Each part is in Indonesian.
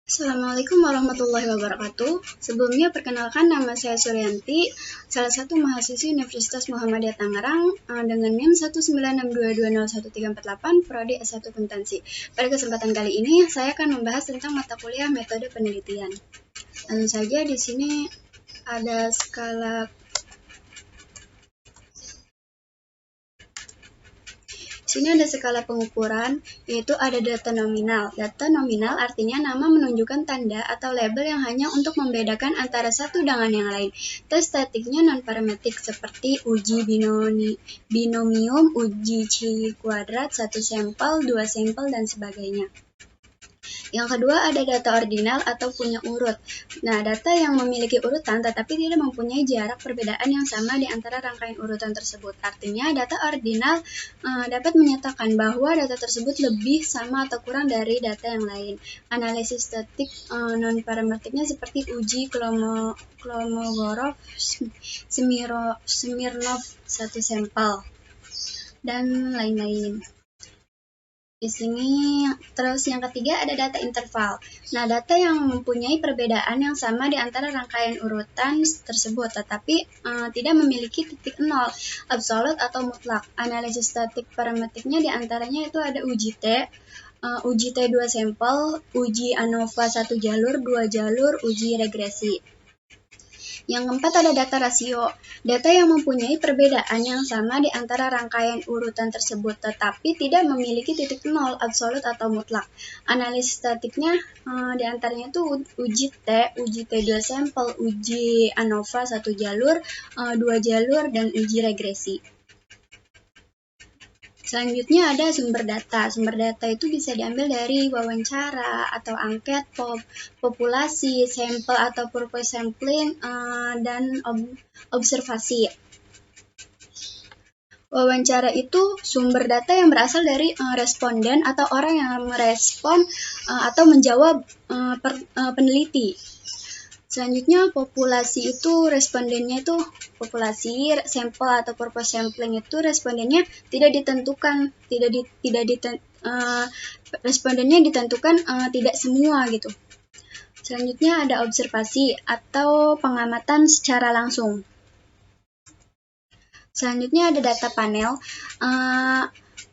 Assalamualaikum warahmatullahi wabarakatuh. Sebelumnya perkenalkan nama saya Suryanti, salah satu mahasiswi Universitas Muhammadiyah Tangerang dengan NIM 196220138 prodi S1 Akuntansi. Pada kesempatan kali ini saya akan membahas tentang mata kuliah metode penelitian. Tentu saja di sini ada skala sini ada skala pengukuran, yaitu ada data nominal. Data nominal artinya nama menunjukkan tanda atau label yang hanya untuk membedakan antara satu dengan yang lain. Tes statiknya non-parametrik seperti uji binomium, uji C², satu sampel, dua sampel, dan sebagainya. Yang kedua ada data ordinal atau punya urut. Nah, data yang memiliki urutan tetapi tidak mempunyai jarak perbedaan yang sama di antara rangkaian urutan tersebut. Artinya, data ordinal dapat menyatakan bahwa data tersebut lebih sama atau kurang dari data yang lain. Analisis statik non-parametriknya seperti uji Kolmogorov, Smirnov, satu sampel, dan lain-lain. Di sini, terus yang ketiga ada data interval. Nah, data yang mempunyai perbedaan yang sama di antara rangkaian urutan tersebut, tetapi tidak memiliki titik nol, absolut atau mutlak. Analisis statik parametriknya di antaranya itu ada uji T 2 sampel, uji ANOVA 1 jalur, 2 jalur, uji regresi. Yang keempat ada data rasio, data yang mempunyai perbedaan yang sama di antara rangkaian urutan tersebut, tetapi tidak memiliki titik nol, absolut atau mutlak. Analisis statiknya di antaranya itu uji T 2 sampel, uji ANOVA 1 jalur, 2 jalur, dan uji regresi. Selanjutnya ada sumber data. Sumber data itu bisa diambil dari wawancara atau angket, populasi, sampel atau purpose sampling, dan observasi. Wawancara itu sumber data yang berasal dari responden atau orang yang merespon atau menjawab peneliti. Selanjutnya populasi itu respondennya itu populasi, sampel atau purpose sampling itu respondennya tidak ditentukan, respondennya ditentukan tidak semua gitu. Selanjutnya ada observasi atau pengamatan secara langsung. Selanjutnya ada data panel.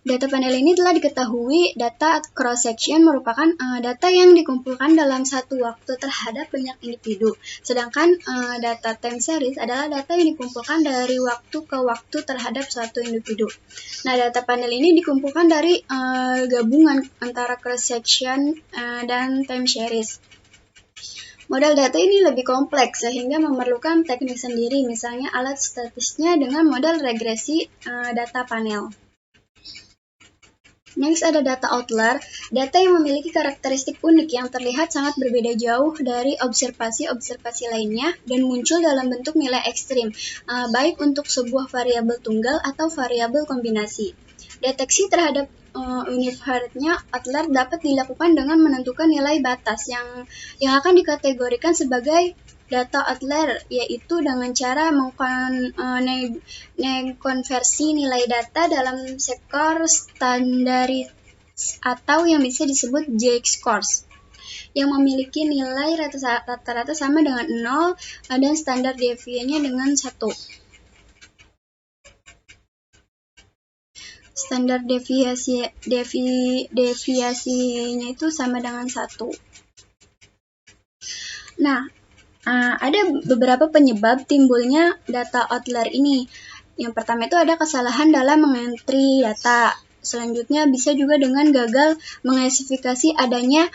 Data panel ini telah diketahui data cross-section merupakan data yang dikumpulkan dalam satu waktu terhadap banyak individu. Sedangkan data time series adalah data yang dikumpulkan dari waktu ke waktu terhadap suatu individu. Nah, data panel ini dikumpulkan dari gabungan antara cross-section dan time series. Model data ini lebih kompleks sehingga memerlukan teknik sendiri, misalnya alat statistiknya dengan model regresi data panel. Next ada data outlier, data yang memiliki karakteristik unik yang terlihat sangat berbeda jauh dari observasi-observasi lainnya dan muncul dalam bentuk nilai ekstrim, baik untuk sebuah variabel tunggal atau variabel kombinasi. Deteksi terhadap univariatnya outlier dapat dilakukan dengan menentukan nilai batas yang akan dikategorikan sebagai data outlier, yaitu dengan cara mengkonversi nilai data dalam skor standaris atau yang bisa disebut J-scores yang memiliki nilai rata-rata sama dengan 0 dan standar deviasinya dengan 1. Standar deviasinya itu sama dengan 1. Nah, ada beberapa penyebab timbulnya data outlier ini. Yang pertama itu ada kesalahan dalam mengentri data. Selanjutnya bisa juga dengan gagal mengklasifikasi adanya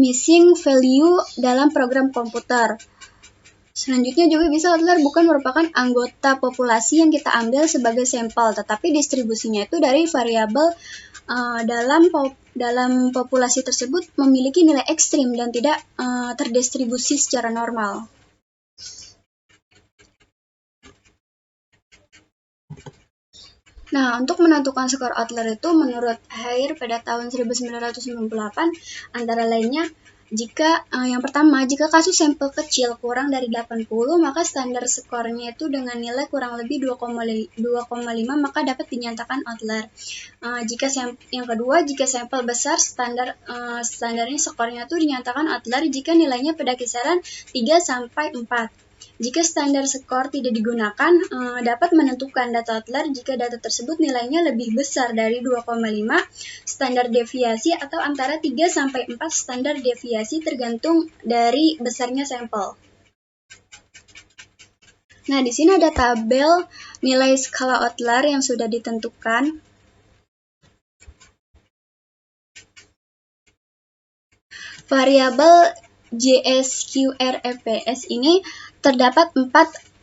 missing value dalam program komputer. Selanjutnya juga bisa outlier bukan merupakan anggota populasi yang kita ambil sebagai sampel, tetapi distribusinya itu dari variabel dalam populasi tersebut memiliki nilai ekstrim dan tidak terdistribusi secara normal. Nah, untuk menentukan skor outlier itu menurut Haier pada tahun 1998 antara lainnya Yang pertama, jika kasus sampel kecil kurang dari 80, maka standar skornya itu dengan nilai kurang lebih 2,5 maka dapat dinyatakan outlier. Yang kedua, jika sampel besar, standarnya skornya itu dinyatakan outlier jika nilainya pada kisaran 3-4. Jika standar skor tidak digunakan, dapat menentukan data outlier jika data tersebut nilainya lebih besar dari 2,5 standar deviasi atau antara 3-4 standar deviasi tergantung dari besarnya sampel. Nah, di sini ada tabel nilai skala outlier yang sudah ditentukan. Variabel JSQRFPS ini terdapat 4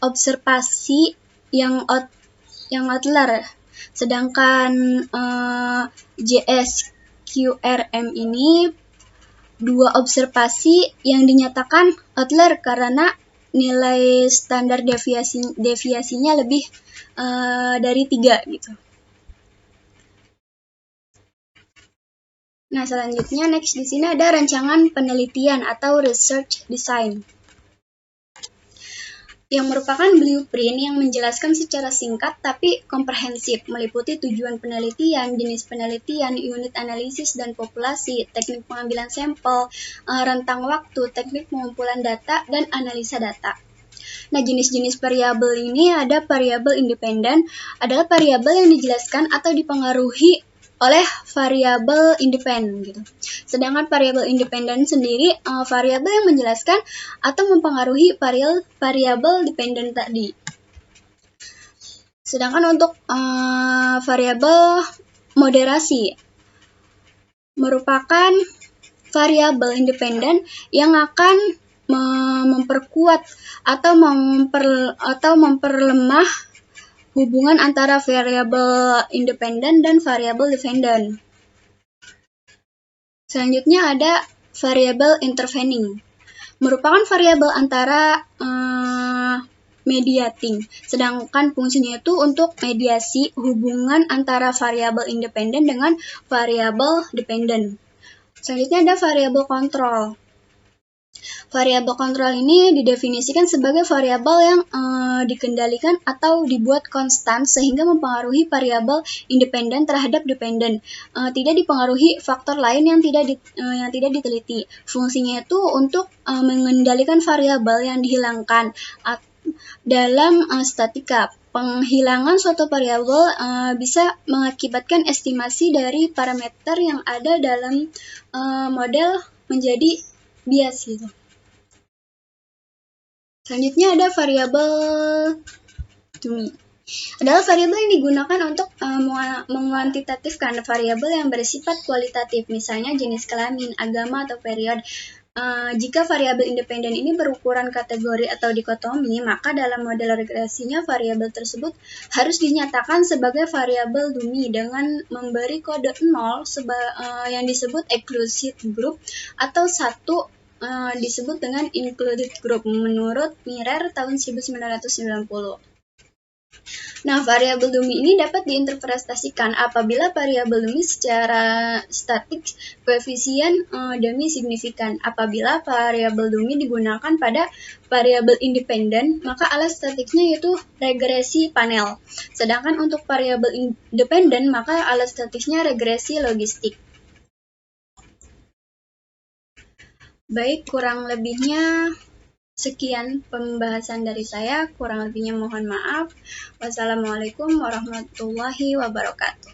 observasi yang outlier, sedangkan JSQRM ini 2 observasi yang dinyatakan outlier karena nilai standar deviasinya lebih dari 3 gitu. Nah, selanjutnya di sini ada rancangan penelitian atau research design, yang merupakan blueprint yang menjelaskan secara singkat tapi komprehensif, meliputi tujuan penelitian, jenis penelitian, unit analisis dan populasi, teknik pengambilan sampel, rentang waktu, teknik pengumpulan data, dan analisa data. Nah, jenis-jenis variabel ini ada variabel independen, adalah variabel yang dijelaskan atau dipengaruhi oleh variabel independen gitu. Sedangkan variabel independen sendiri variabel yang menjelaskan atau mempengaruhi variabel dependen tadi. Sedangkan untuk variabel moderasi merupakan variabel independen yang akan memperkuat atau memperlemah hubungan antara variabel independen dan variabel dependen. Selanjutnya ada variabel intervening, merupakan variabel antara mediating, sedangkan fungsinya itu untuk mediasi hubungan antara variabel independen dengan variabel dependen. Selanjutnya ada variabel kontrol. Variabel kontrol ini didefinisikan sebagai variabel yang dikendalikan atau dibuat konstan sehingga mempengaruhi variabel independen terhadap dependen, tidak dipengaruhi faktor lain yang tidak diteliti. Fungsinya itu untuk mengendalikan variabel yang dihilangkan dalam statika. Penghilangan suatu variabel bisa mengakibatkan estimasi dari parameter yang ada dalam model menjadi bias gitu. Selanjutnya ada variabel dummy. Adalah variabel yang digunakan untuk menguantitatifkan variabel yang bersifat kualitatif, misalnya jenis kelamin, agama, atau periode. Jika variabel independen ini berukuran kategori atau dikotomi, maka dalam model regresinya variabel tersebut harus dinyatakan sebagai variabel dummy dengan memberi kode 0 yang disebut exclusive group atau 1 disebut dengan included group menurut Mirer tahun 1990. Nah, variabel dummy ini dapat diinterpretasikan apabila variabel dummy secara statik koefisien dummy signifikan. Apabila variabel dummy digunakan pada variabel independen, maka alas statiknya yaitu regresi panel. Sedangkan untuk variabel independen, maka alas statiknya regresi logistik. Baik, kurang lebihnya sekian pembahasan dari saya. Kurang lebihnya mohon maaf. Wassalamualaikum warahmatullahi wabarakatuh.